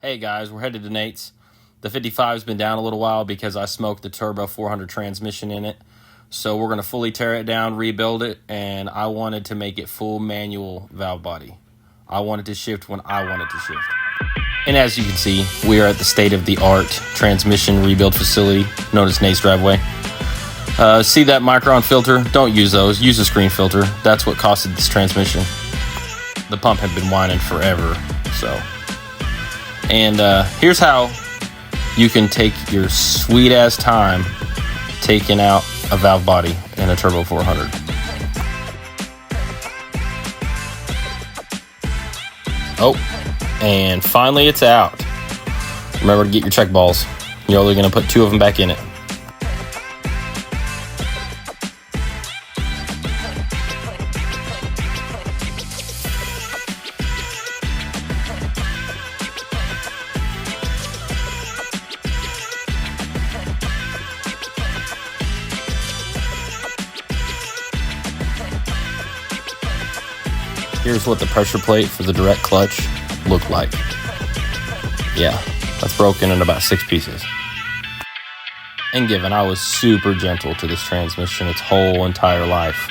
Hey guys, we're headed to Nate's. The 55's been down a little while because I smoked the Th400 transmission in it. So we're going to fully tear it down, rebuild it, and I wanted to make it full manual valve body. I wanted to shift when I wanted to shift. And as you can see, we are at the state-of-the-art transmission rebuild facility known as Nate's Driveway. See that micron filter? Don't use those. Use a screen filter. That's what costed this transmission. The pump had been whining forever, so... And here's how you can take your sweet ass time taking out a valve body in a Th400. Oh, and finally it's out. Remember to get your check balls. You're only going to put 2 of them back in it. Here's what the pressure plate for the direct clutch looked like. Yeah, that's broken in about 6 pieces. And given I was super gentle to this transmission its whole entire life,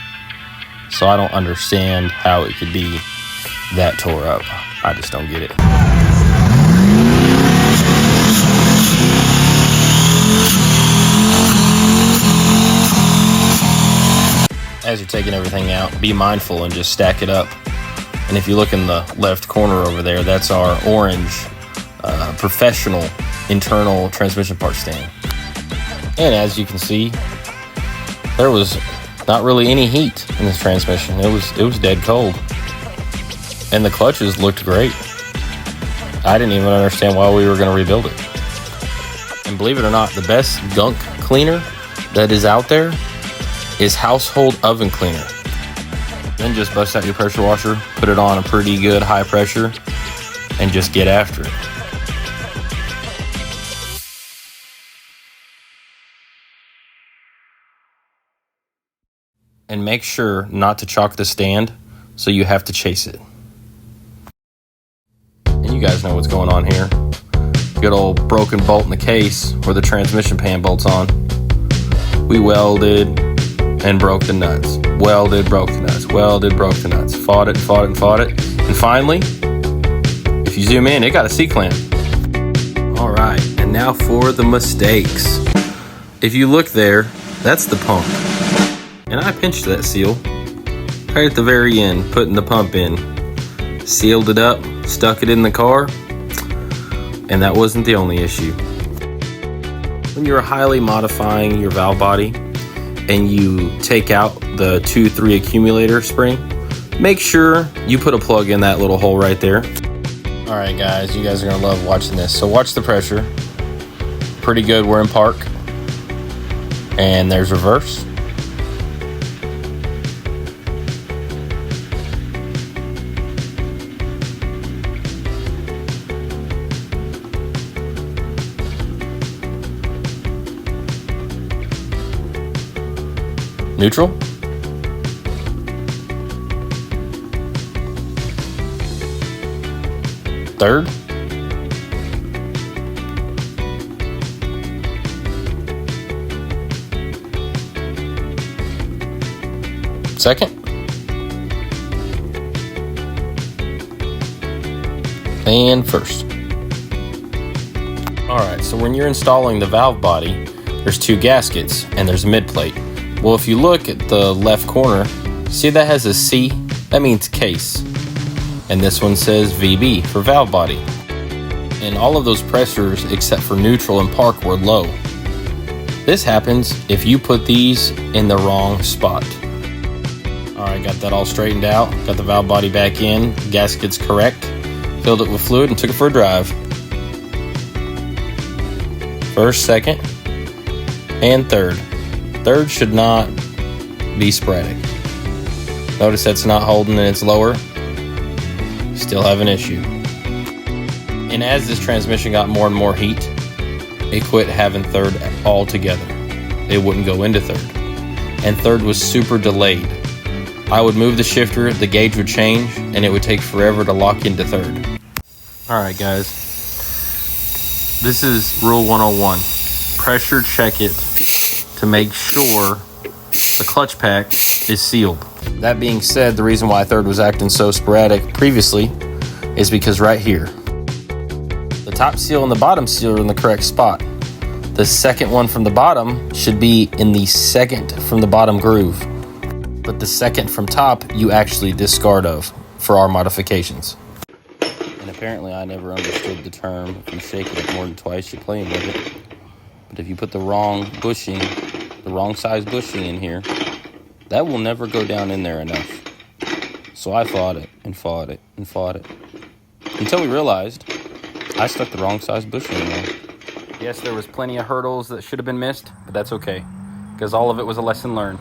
so I don't understand how it could be that tore up. I just don't get it. As you're taking everything out, be mindful and just stack it up. And if you look in the left corner over there, that's our orange professional internal transmission part stand. And as you can see, there was not really any heat in this transmission. It was dead cold. And the clutches looked great. I didn't even understand why we were going to rebuild it. And believe it or not, the best gunk cleaner that is out there is household oven cleaner. Then just bust out your pressure washer, put it on a pretty good high pressure, and just get after it. And make sure not to chalk the stand, so you have to chase it. And you guys know what's going on here. Good old broken bolt in the case where the transmission pan bolts on. We welded and broke the nuts. Welded, broke the nuts. Welded, broke the nuts. Fought it. And finally, if you zoom in, it got a C-clamp. All right, and now for the mistakes. If you look there, that's the pump. And I pinched that seal right at the very end, putting the pump in. Sealed it up, stuck it in the car, and that wasn't the only issue. When you're highly modifying your valve body, and you take out the 2-3 accumulator spring, make sure you put a plug in that little hole right there. All right, guys, you guys are gonna love watching this. So watch the pressure. Pretty good, we're in park. And there's reverse. Neutral. Third. Second. And first. All right, so when you're installing the valve body, there's 2 gaskets and there's a mid plate. Well, if you look at the left corner, see that has a C? That means case. And this one says VB for valve body. And all of those pressures except for neutral and park were low. This happens if you put these in the wrong spot. All right, got that all straightened out. Got the valve body back in, gaskets correct. Filled it with fluid and took it for a drive. First, second, and third. Third should not be sporadic. Notice that's not holding and it's lower. Still have an issue. And as this transmission got more and more heat, it quit having third altogether. It wouldn't go into third. And third was super delayed. I would move the shifter, the gauge would change, and it would take forever to lock into third. Alright guys, This is Rule 101. Pressure check it to make sure the clutch pack is sealed. That being said, the reason why third was acting so sporadic previously is because right here, the top seal and the bottom seal are in the correct spot. The second one from the bottom should be in the second from the bottom groove. But the second from top, you actually discard of for our modifications. And apparently I never understood the term, if you shake it more than twice, you're playing with it. But if you put the wrong bushing, the wrong size bushing in here, that will never go down in there enough. So I fought it and fought it and fought it until we realized I stuck the wrong size bushing in there. Yes, there was plenty of hurdles that should have been missed, but that's okay, because all of it was a lesson learned.